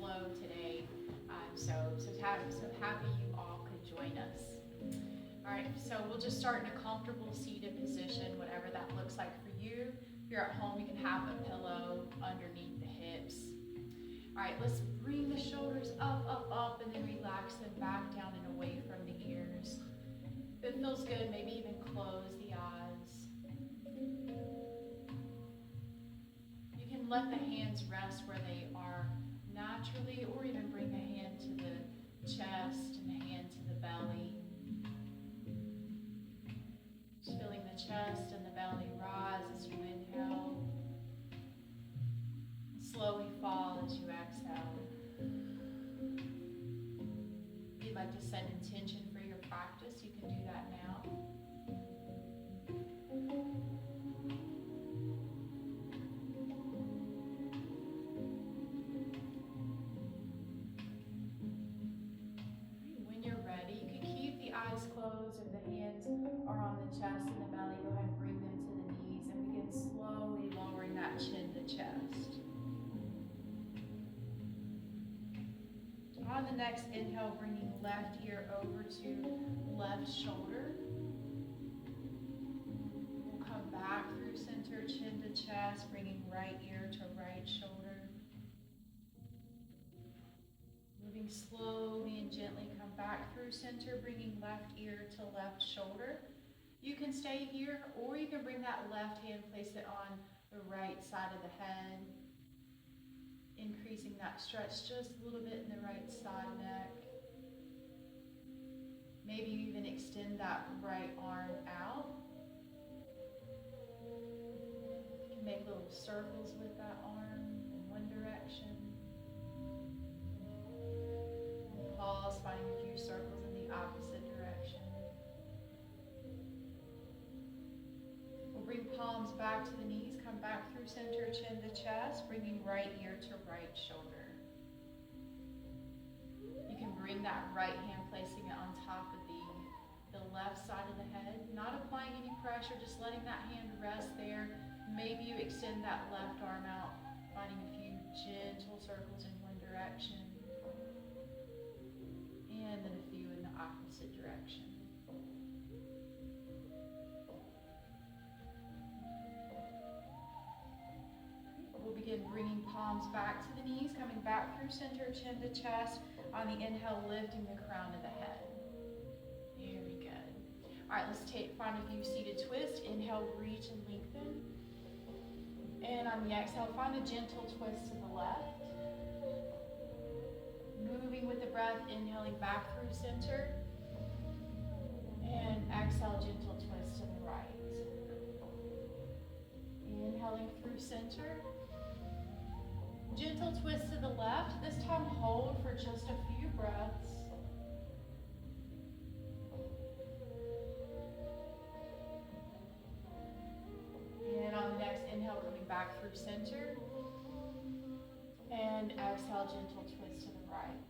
flow today. So happy you all could join us. All right, so we'll just start in a comfortable seated position, whatever that looks like for you. If you're at home, you can have a pillow underneath the hips. All right, let's bring the shoulders up, up, up, and then relax them back down and away from the ears. If it feels good, maybe even close the eyes. You can let the hands rest where they are naturally, or even bring a hand to the chest and a hand to the belly. Just feeling the chest and the belly rise as you inhale. Slowly fall as you exhale. If you'd like to set intention for your practice, you can do that now. When you're ready, you can keep the eyes closed if the hands are on the chest and the belly. Go ahead and bring them to the knees and begin slowly lowering that chin to chest. On the next inhale, bringing left ear over to left shoulder. We'll come back through center, chin to chest, bringing right ear to right shoulder. Moving slowly and gently, come back through center, bringing left ear to left shoulder. You can stay here, or you can bring that left hand, place it on the right side of the head. Increasing that stretch just a little bit in the right side neck. Maybe you even extend that right arm out. You can make little circles with that arm in one direction. And pause, finding a few circles in the opposite direction. We'll bring palms back to the knees, come back through center, chin to chest, bringing right ear to right shoulder. You can bring that right hand, placing it on top of the left side of the head, not applying any pressure, just letting that hand rest there. Maybe you extend that left arm out, finding a few gentle circles in one direction, and then a few in the opposite direction. We'll begin bringing palms back to the knees, coming back through center, chin to chest. On the inhale, lifting the crown of the head. Very good. All right, let's find a few seated twists. Inhale, reach and lengthen. And on the exhale, find a gentle twist to the left. Moving with the breath, inhaling back through center. And exhale, gentle twist to the right. Inhaling through center. Gentle twist to the left. This time hold for just a few breaths. And on the next inhale, coming back through center. And exhale, gentle twist to the right.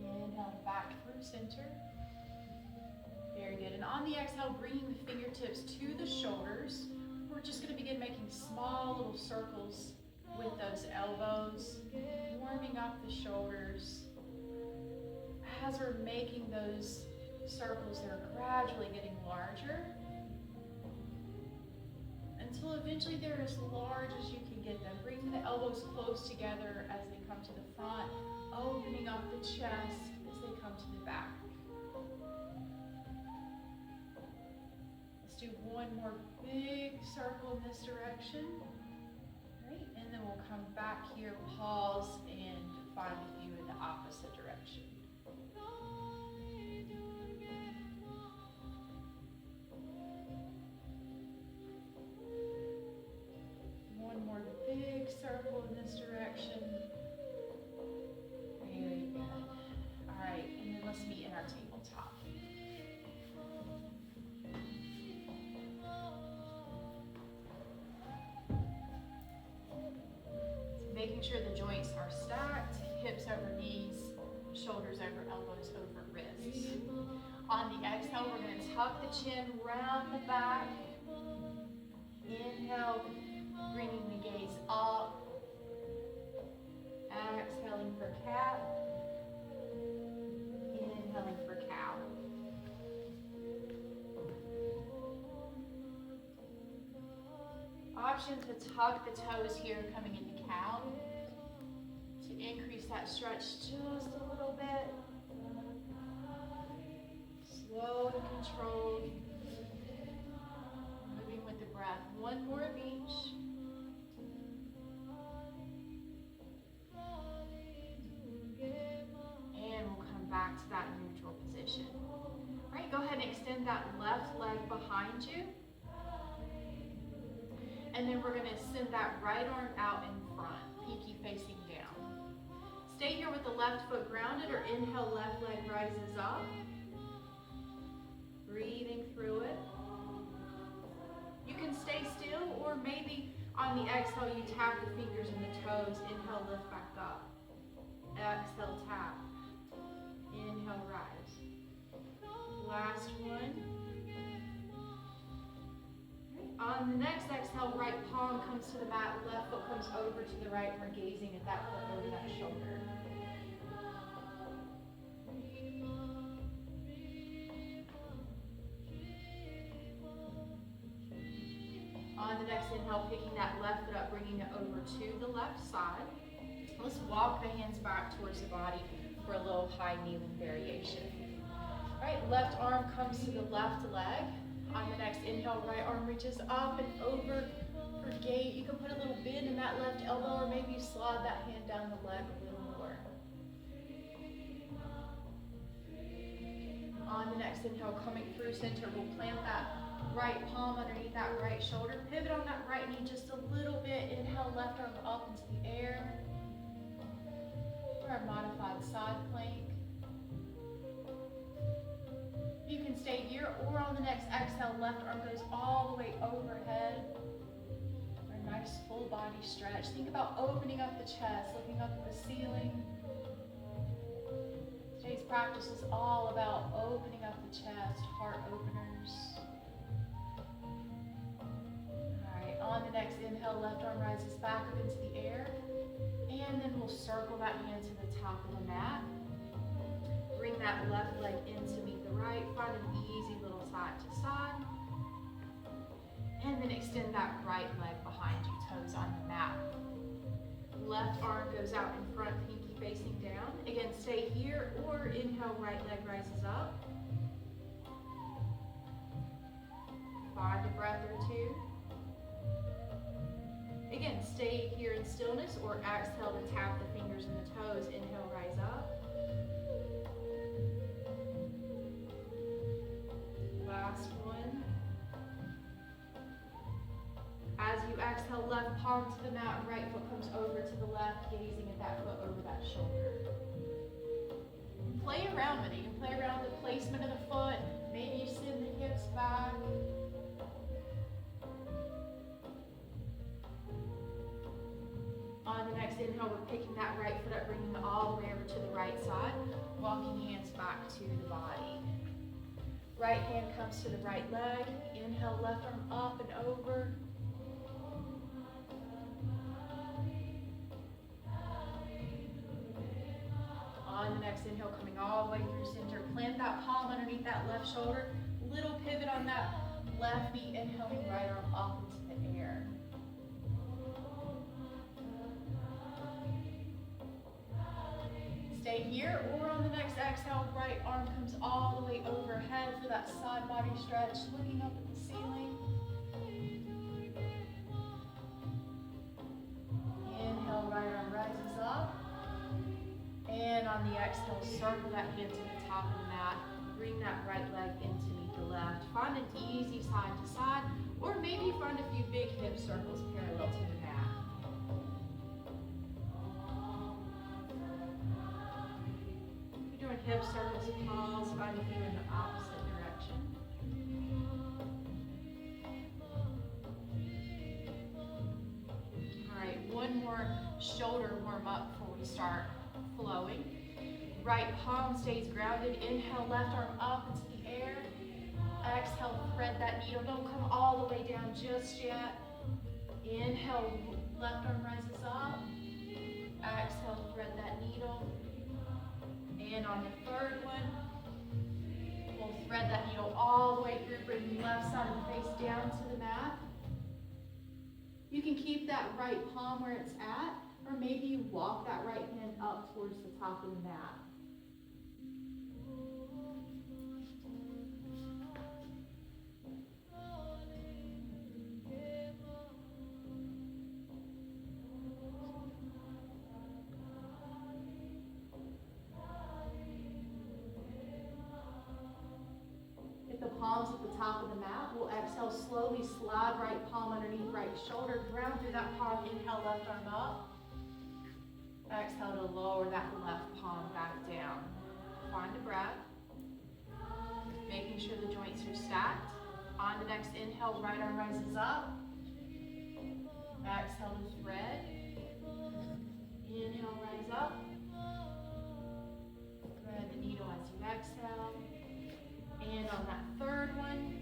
Inhale back through center. Very good. And on the exhale, bringing the fingertips to the shoulders. We're just going to begin making small little circles with those elbows, warming up the shoulders. As we're making those circles, they're gradually getting larger until eventually they're as large as you can get them. Bringing the elbows close together as they come to the front, opening up the chest as they come to the back. Let's do one more big circle in this direction. Great, and then we'll come back here, pause, and find a few in the opposite direction. One more big circle in this direction. Very good. All right, and then let's meet in our tabletop. Making sure the joints are stacked, hips over knees, shoulders over elbows over wrists. On the exhale, we're going to tuck the chin round the back, cat. Inhaling for cow. Option to tuck the toes here coming into cow. To increase that stretch just a little bit. Slow and controlled. Moving with the breath. One more of each. And we'll come back to that neutral position. All right, go ahead and extend that left leg behind you. And then we're going to send that right arm out in front, pinky facing down. Stay here with the left foot grounded, or inhale, left leg rises up. Breathing through it. You can stay still, or maybe on the exhale you tap the fingers and the toes. Inhale, lift back up. Exhale, tap. Inhale, rise. Last one. On the next exhale, right palm comes to the mat, left foot comes over to the right, and we're gazing at that foot over that shoulder. On the next inhale, picking that left foot up, bringing it over to the left side. Let's walk the hands back towards the body for a little high kneeling variation. All right, left arm comes to the left leg. On the next inhale, right arm reaches up and over for gate. You can put a little bend in that left elbow, or maybe you slide that hand down the leg a little more. On the next inhale, coming through center, we'll plant that right palm underneath that right shoulder. Pivot on that right knee just a little bit. Inhale, left arm up into the air. For our modified side plank. You can stay here, or on the next exhale, left arm goes all the way overhead. A nice full body stretch. Think about opening up the chest, looking up at the ceiling. Today's practice is all about opening up the chest, heart openers. Alright, on the next inhale, left arm rises back up into the air. And then we'll circle that hand to the top of the mat. Bring that left leg in to meet the right. Find an easy little side to side. And then extend that right leg behind you, toes on the mat. Left arm goes out in front, pinky facing down. Again, stay here, or inhale, right leg rises up. Find a breath or two. Again, stay here in stillness, or exhale to tap the fingers and the toes. Inhale, rise up. Last one. As you exhale, left palm to the mat, right foot comes over to the left, gazing at that foot over that shoulder. Play around with it. You can play around with the placement of the foot. Maybe you send the hips back. On the next inhale, we're picking that right foot up, bringing it all the way over to the right side, walking hands back to the body. Right hand comes to the right leg. Inhale, left arm up and over. On the next inhale, coming all the way through center, plant that palm underneath that left shoulder. Little pivot on that left knee, inhaling right arm up into the air. Stay here, or on the next exhale, right arm comes all the way overhead for that side body stretch, looking up at the ceiling. Inhale, right arm rises up. And on the exhale, circle that hand to the top of the mat. Bring that right leg in to meet the left. Find an easy side to side, or maybe find a few big hip circles parallel to the mat. Doing hip circles, pause, find a few in the opposite direction. All right, one more shoulder warm up before we start flowing. Right palm stays grounded. Inhale, left arm up into the air. Exhale, thread that needle. Don't come all the way down just yet. Inhale, left arm rises up. Exhale, thread that needle. And on the third one, we'll thread that needle all the way through, bring the left side of the face down to the mat. You can keep that right palm where it's at, or maybe you walk that right hand up towards the top of the mat. Palms at the top of the mat. We'll exhale, slowly slide right palm underneath right shoulder, ground through that palm, inhale, left arm up. Exhale to lower that left palm back down. Find a breath. Making sure the joints are stacked. On the next inhale, right arm rises up. Exhale to thread. Inhale, rise up. Thread the needle as you exhale. And on that third one,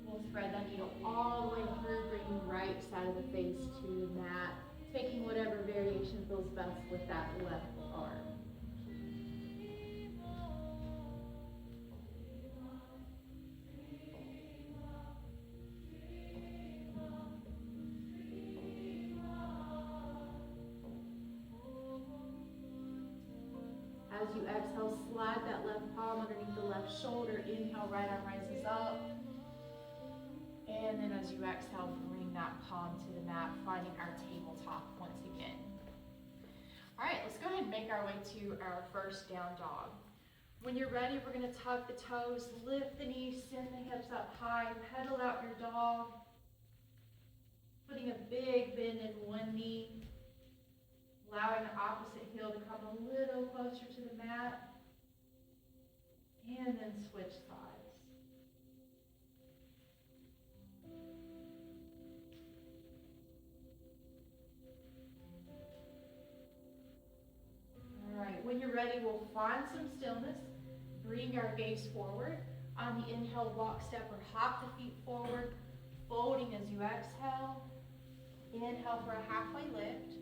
we'll thread that needle all the way through, bringing the right side of the face to the mat, taking whatever variation feels best with that left arm. As you exhale, slide that left palm underneath the left shoulder. Inhale, right arm rises up. And then as you exhale, bring that palm to the mat, finding our tabletop once again. All right, let's go ahead and make our way to our first down dog. When you're ready, we're going to tuck the toes, lift the knees, send the hips up high, pedal out your dog, putting a big bend in one knee, allowing the opposite heel to come a little closer to the mat, and then switch sides. All right, when you're ready, we'll find some stillness. Bring our gaze forward. On the inhale, walk, step, or hop the feet forward, folding as you exhale. Inhale for a halfway lift.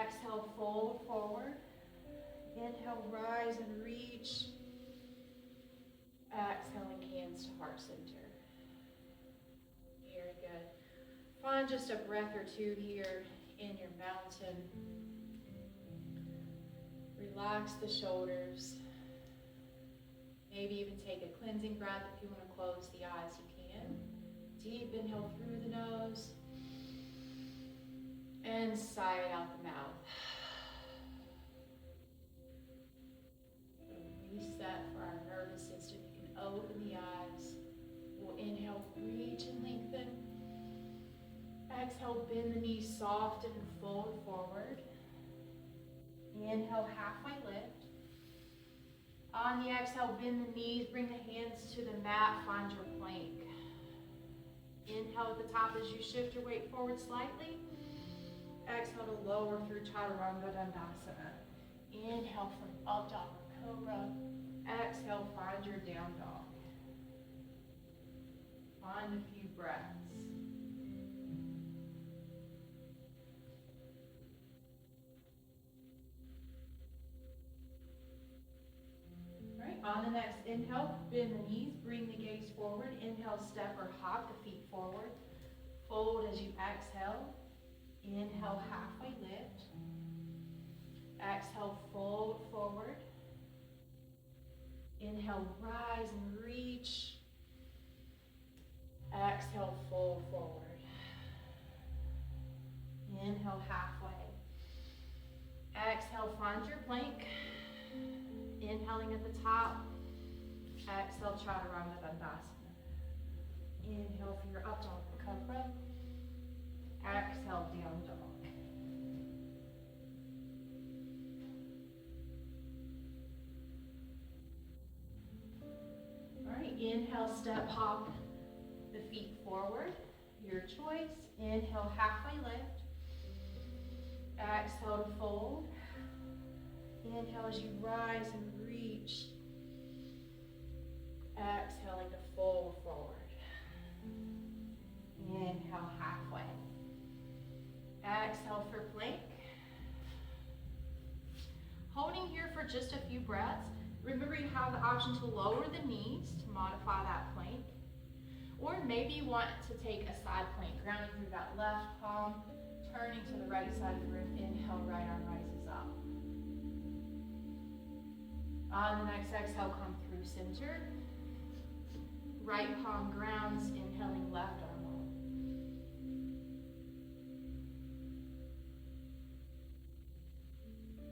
Exhale, fold forward. Inhale, rise and reach. Exhaling, hands to heart center. Very good. Find just a breath or two here in your mountain. Relax the shoulders. Maybe even take a cleansing breath. If you want to close the eyes, you can. Deep inhale through the nose. And sigh out the mouth. Reset for our nervous system. You can open the eyes. We'll inhale, reach and lengthen. Exhale, bend the knees, soften and fold forward. Inhale, halfway lift. On the exhale, bend the knees, bring the hands to the mat, find your plank. Inhale at the top as you shift your weight forward slightly. Exhale to lower through Chaturanga Dandasana. Inhale for up dog or cobra. Exhale, find your down dog. Find a few breaths. All right, on the next inhale, bend the knees, bring the gaze forward. Inhale, step or hop the feet forward. Fold as you exhale. Inhale, halfway lift. Exhale, fold forward. Inhale, rise and reach. Exhale, fold forward. Inhale, halfway. Exhale, find your plank. Inhaling at the top. Exhale, Chaturanga Dandasana. Inhale for your up dog or cobra. Exhale, down dog. All right, inhale, step, hop the feet forward. Your choice. Inhale, halfway lift. Exhale to fold. Inhale as you rise and reach. Exhaling to fold forward. Inhale, halfway. Exhale for plank. Holding just a few breaths. Remember, you have the option to lower the knees to modify that plank. Or maybe you want to take a side plank, grounding through that left palm, turning to the right side of the room. Inhale, right arm rises up. On the next exhale, come through center. Right palm grounds, inhaling left arm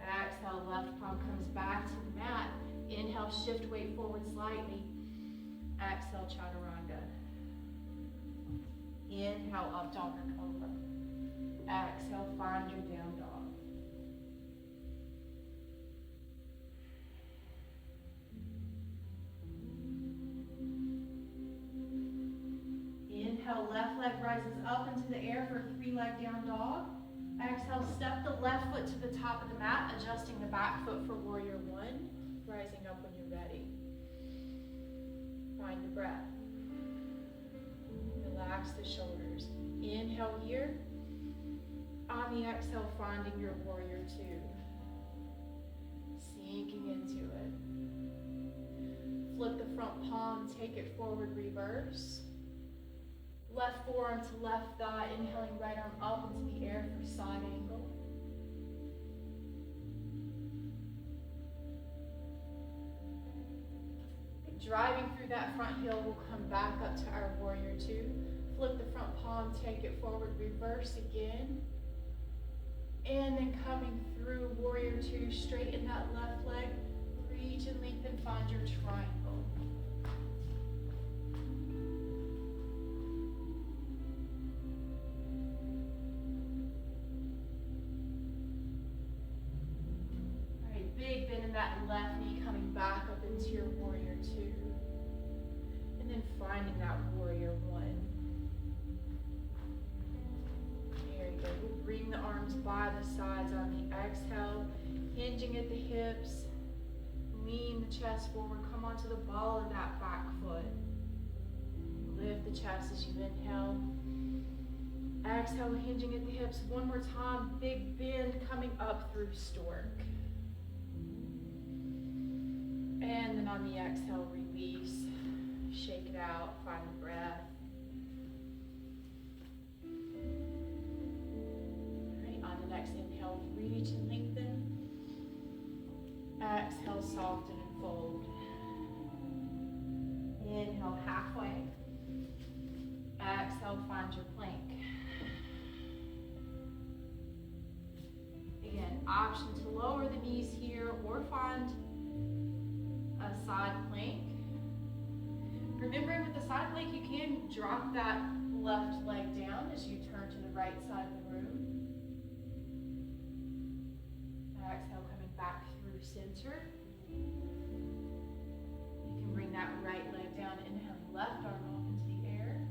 up. Exhale, left palm comes back to the mat. Inhale, shift weight forward slightly. Exhale, chaturanga. Inhale, up dog or cobra. Exhale, find your down dog. Inhale, left leg rises up into the air for a 3-leg down dog. Exhale, step the left foot to the top of the mat, adjusting the back foot for warrior 1. Rising up when you're ready. Find the breath. Relax the shoulders. Inhale here. On the exhale, finding your warrior 2. Sinking into it. Flip the front palm, take it forward, reverse. Left forearm to left thigh, inhaling right arm up into the air for side angle. Driving through that front heel, we'll come back up to our warrior 2. Flip the front palm, take it forward, reverse again. And then coming through warrior 2, straighten that left leg, reach and lengthen, find your triangle. All right, big bend in that left knee, coming back up into your warrior 2. And then finding that warrior 1. There you go. We'll bring the arms by the sides on the exhale, hinging at the hips. Lean the chest forward. Come onto the ball of that back foot. Lift the chest as you inhale. Exhale, hinging at the hips. One more time. Big bend coming up through stork. And then on the exhale, release. Shake it out. Find the breath. Next inhale, reach and lengthen. Exhale, soften and fold. Inhale, halfway. Exhale, find your plank. Again, option to lower the knees here or find a side plank. Remembering with the side plank, you can drop that left leg down as you turn to the right side of the room. Exhale, coming back through center. You can bring that right leg down, inhaling left arm up into the air.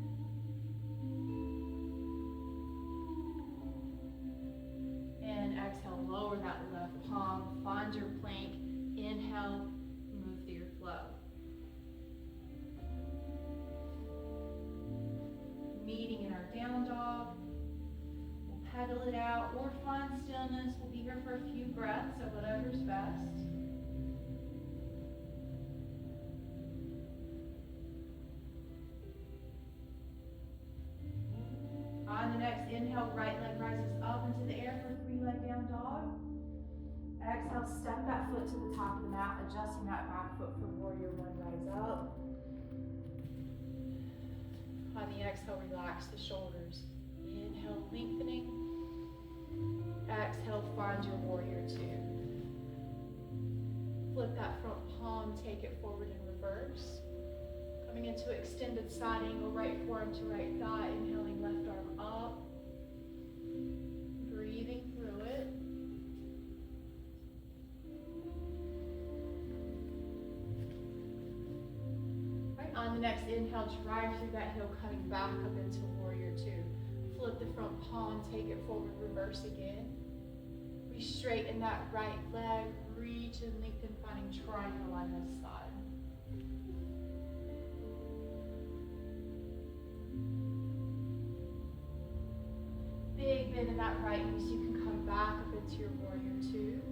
And exhale, lower that left palm, find your plank. Inhale, move through your flow. Meeting in our down dog. Pedal it out or find stillness. We'll be here for a few breaths, so whatever's best. On the next inhale, right leg rises up into the air for a 3-leg down dog. Exhale, step that foot to the top of the mat, adjusting that back foot for warrior 1, rise up. On the exhale, relax the shoulders. Inhale, lengthening. Exhale, find your warrior 2. Flip that front palm, take it forward and reverse. Coming into extended side angle, right forearm to right thigh, inhaling left arm up. Breathing through it. Right, on the next inhale, drive through that heel, coming back up into warrior 2. Flip the front palm, take it forward, reverse again. We straighten that right leg, reach and lengthen, finding triangle on this side. Big bend in that right knee so you can come back up into your warrior 2.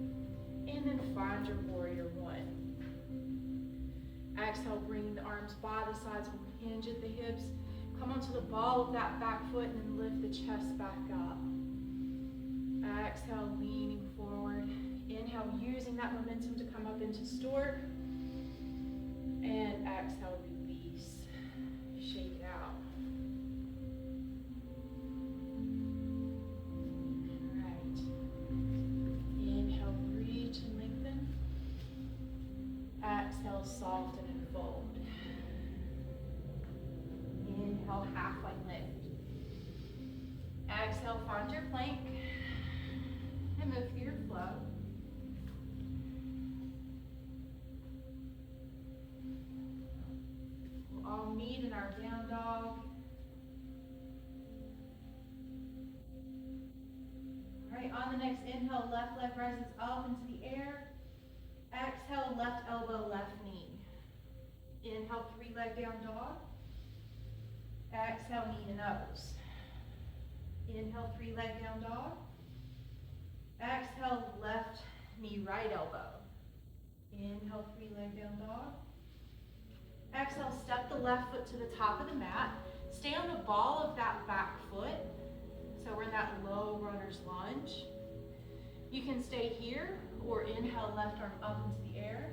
And And then find your warrior one. Exhale, bring the arms by the sides, we'll hinge at the hips. Come onto the ball of that back foot and then lift the chest back up. Exhale, leaning forward. Inhale, using that momentum to come up into stork. And exhale, release. Shake it out. All right. Inhale, reach and lengthen. Exhale, soften and fold. Inhale, halfway lift. Exhale, find your plank. And move through your flow. We'll all meet in our down dog. All right, on the next inhale, left leg rises up into the air. Exhale, left elbow, left knee. Inhale, 3-leg down dog. Exhale, knee to nose. Inhale, 3-leg down dog. Exhale, left knee, right elbow. Inhale, 3-leg down dog. Exhale, step the left foot to the top of the mat. Stay on the ball of that back foot. So we're in that low runner's lunge. You can stay here or inhale, left arm up into the air.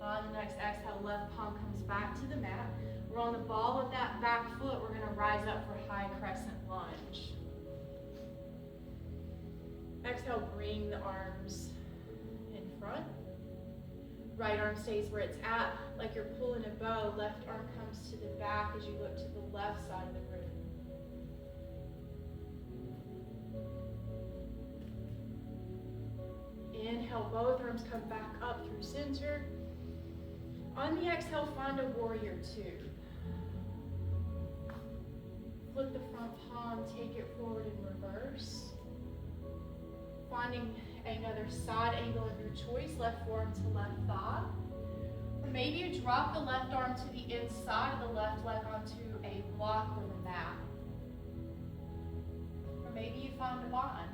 On the next exhale, left palm comes back to the mat. We're on the ball of that back foot. We're going to rise up for high crescent lunge. Exhale, bring the arms in front. Right arm stays where it's at, like you're pulling a bow. Left arm comes to the back as you look to the left side of the room. Inhale, both arms come back up through center. On the exhale, find a warrior two. Flip the front palm, take it forward in reverse. Finding another side angle of your choice, left forearm to left thigh. Or maybe you drop the left arm to the inside of the left leg onto a block or the mat. Or maybe you find a bind.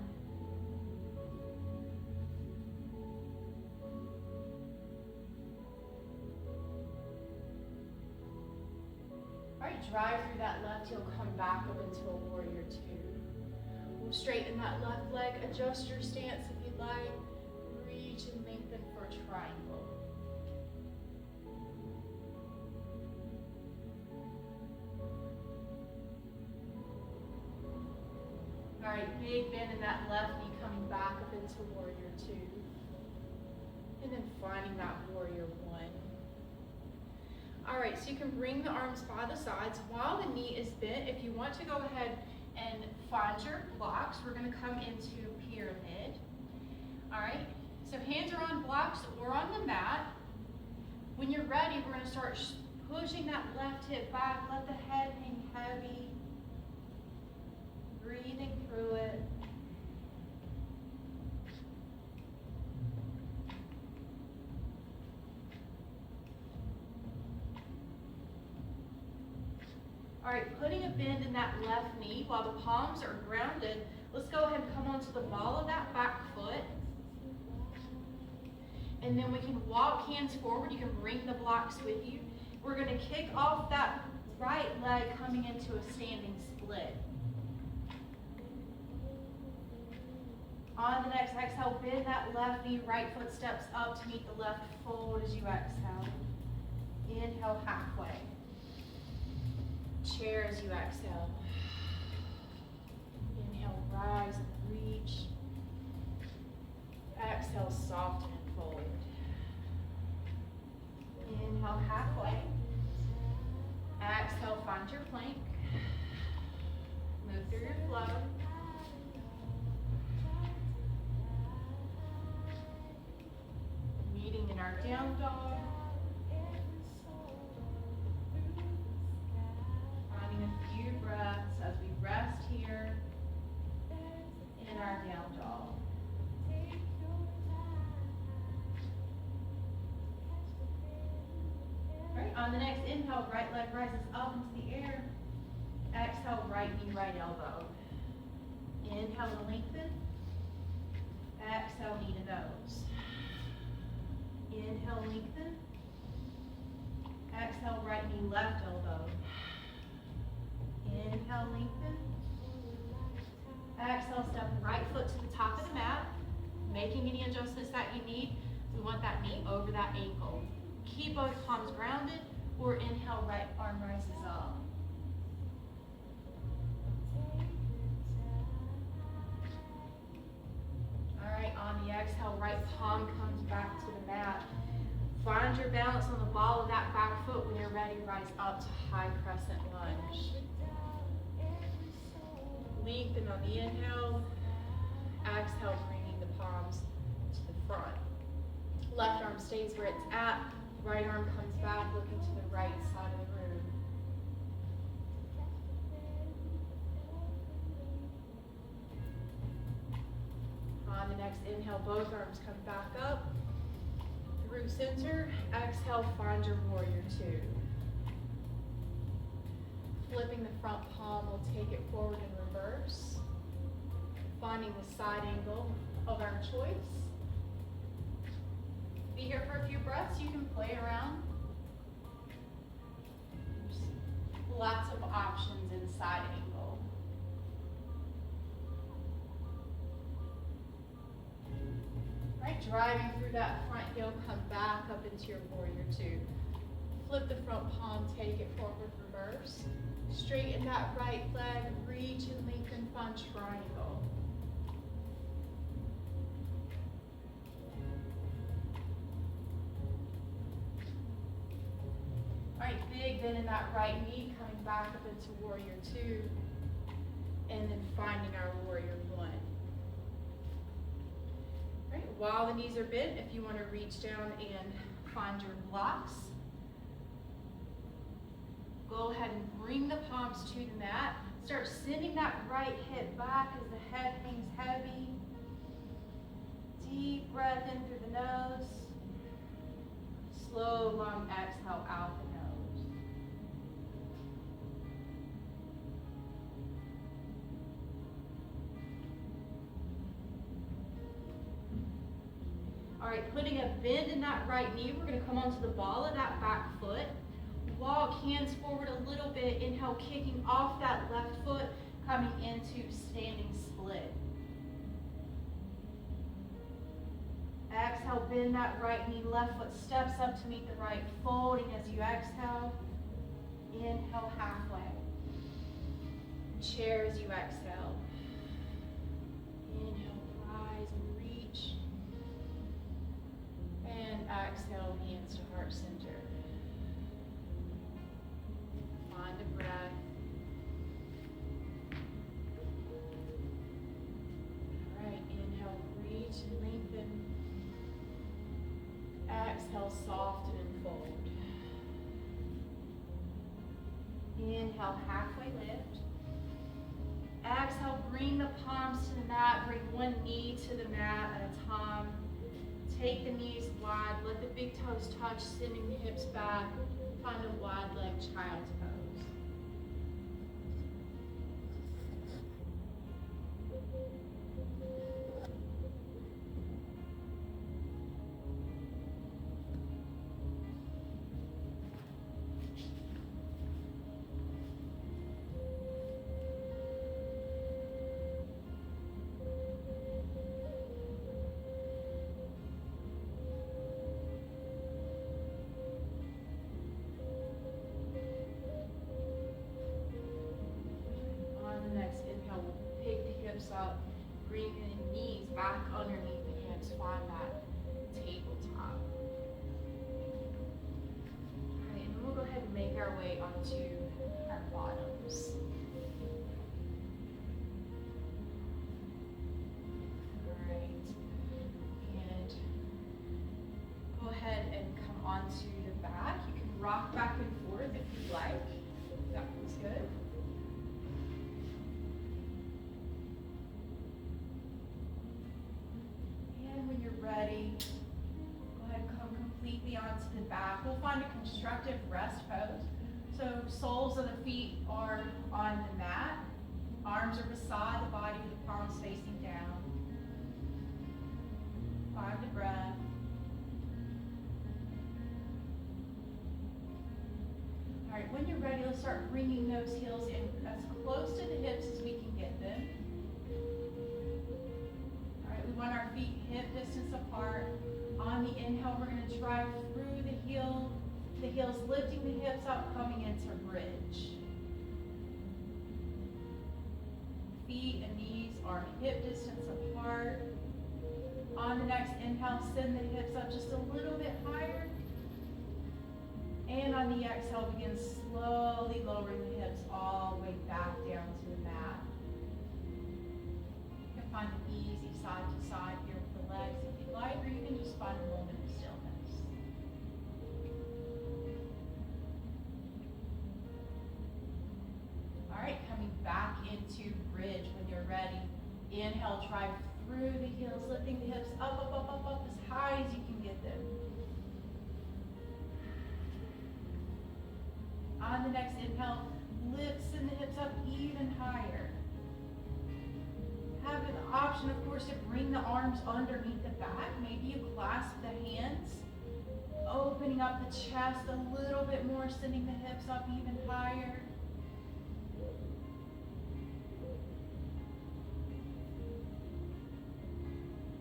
All right, drive through that left heel, come back up into a warrior two. We'll straighten that left leg, adjust your stance if you'd like. Reach and lengthen for a triangle. All right, big bend in that left knee, coming back up into warrior two. And then finding that warrior one. All right, so you can bring the arms by the sides while the knee is bent. If you want to go ahead and find your blocks, we're going to come into pyramid. All right, so hands are on blocks or on the mat. When you're ready, we're going to start pushing that left hip back. Let the head hang heavy. Breathing through it. All right, putting a bend in that left knee while the palms are grounded. Let's go ahead and come onto the ball of that back foot. And then we can walk hands forward. You can bring the blocks with you. We're going to kick off that right leg coming into a standing split. On the next exhale, bend that left knee, right foot steps up to meet the left fold as you exhale. Inhale, halfway. Chair as you exhale. Inhale, rise and reach. Exhale, soften and fold. Inhale, halfway. Exhale, find your plank. Move through your flow. Meeting in our down dog. Finding a few breaths as we rest here in our down dog. All right, on the next inhale, right leg rises up into the air. Exhale, right knee, right elbow. Inhale to lengthen. Exhale, knee to nose. Inhale, lengthen. Exhale, right knee, left elbow. Inhale, lengthen. Exhale, step the right foot to the top of the mat. Making any adjustments that you need. We want that knee over that ankle. Keep both palms grounded, or inhale, right arm rises up. All right, on the exhale, right palm comes back to the mat. Find your balance on the ball of that back foot. When you're ready, rise up to high crescent lunge. Lengthen on the inhale. Exhale, bringing the palms to the front. Left arm stays where it's at. Right arm comes back, looking to the right side of the room. On the next inhale, both arms come back up. Through center. Exhale, find your warrior two. Flipping the front palm, we'll take it forward in reverse. Finding the side angle of our choice. Be here for a few breaths. You can play around. There's lots of options in side angle. Right, driving through that front heel, come back up into your warrior two. Flip the front palm, take it forward, reverse. Straighten that right leg, reach and lengthen, find triangle. All right, big bend in that right knee, coming back up into warrior two, and then finding our warrior one. All right, while the knees are bent, if you want to reach down and find your blocks, go ahead and bring the palms to the mat. Start sending that right hip back as the head hangs heavy. Deep breath in through the nose. Slow, long exhale out the nose. All right, putting a bend in that right knee, we're going to come onto the ball of that back foot. Walk hands forward a little bit. Inhale, kicking off that left foot, coming into standing split. Exhale, bend that right knee, left foot steps up to meet the right, folding as you exhale. Inhale, halfway. Chair as you exhale. Inhale, rise and reach. And exhale, hands to heart center. Find a breath. All right, inhale, reach and lengthen. Exhale, soften and fold. Inhale, halfway lift. Exhale, bring the palms to the mat. Bring one knee to the mat at a time. Take the knees wide. Let the big toes touch, sending the hips back. Find a wide leg child's pose. Up, bring the knees back underneath the hips, find that tabletop. All right, and then we'll go ahead and make our way onto our bottoms. All right, and go ahead and come onto the back. You can rock back and forth if you'd like. That feels good. Ready. Go ahead and come completely onto the back. We'll find a constructive rest pose. So soles of the feet are on the mat. Arms are beside the body, the palms facing down. Find the breath. All right, when you're ready, let's start bringing those heels in as close to the hips as we can get them. All right, we want our feet hip distance apart. On the inhale, we're going to drive through the heels, lifting the hips up, coming into bridge. Feet and knees are hip distance apart. On the next inhale, send the hips up just a little bit higher. And on the exhale, begin slowly lowering the hips all the way back down to the mat. You can find an easy side to side here with the legs if you like, or you can just find a moment of stillness. All right, coming back into bridge when you're ready. Inhale, drive through the heels, lifting the hips up, up, up, up, up, as high as you can get them. On the next inhale, send the hips up even higher. Have an option, of course, to bring the arms underneath the back. Maybe you clasp the hands, opening up the chest a little bit more, sending the hips up even higher.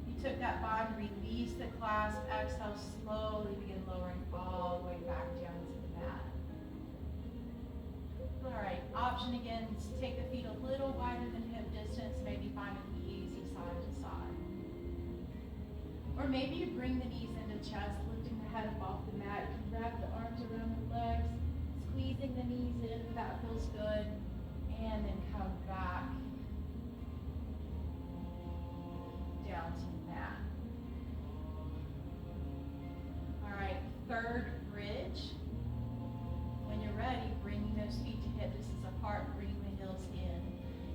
You took that bind, release the clasp, exhale, slowly begin lowering all the way back down to the mat. All right, option again is to take the feet a little wider than hip distance, maybe find an easy side to side. Or maybe you bring the knees into chest, lifting the head up off the mat. You can wrap the arms around the legs, squeezing the knees in if that feels good, and then come back down to the mat. All right, third bridge. When you're ready, bringing those feet to hip distance apart, bringing the heels in.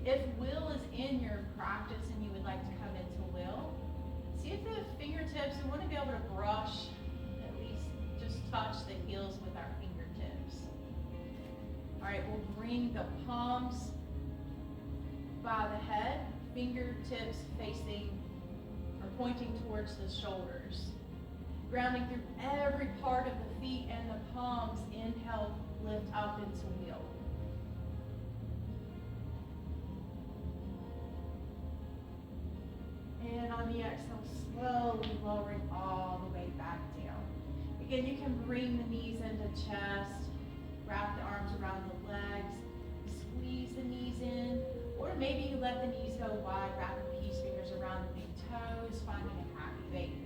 If will is in your practice and you would like to come into will, see if the fingertips, we want to be able to brush, at least just touch the heels with our fingertips. All right, we'll bring the palms by the head, fingertips facing or pointing towards the shoulders. Grounding through every part of the feet and the palms. Inhale, lift up into wheel. And on the exhale, slowly lowering all the way back down. Again, you can bring the knees into chest, wrap the arms around the legs, squeeze the knees in, or maybe you let the knees go wide, wrap the peace fingers around the big toes, finding a happy baby.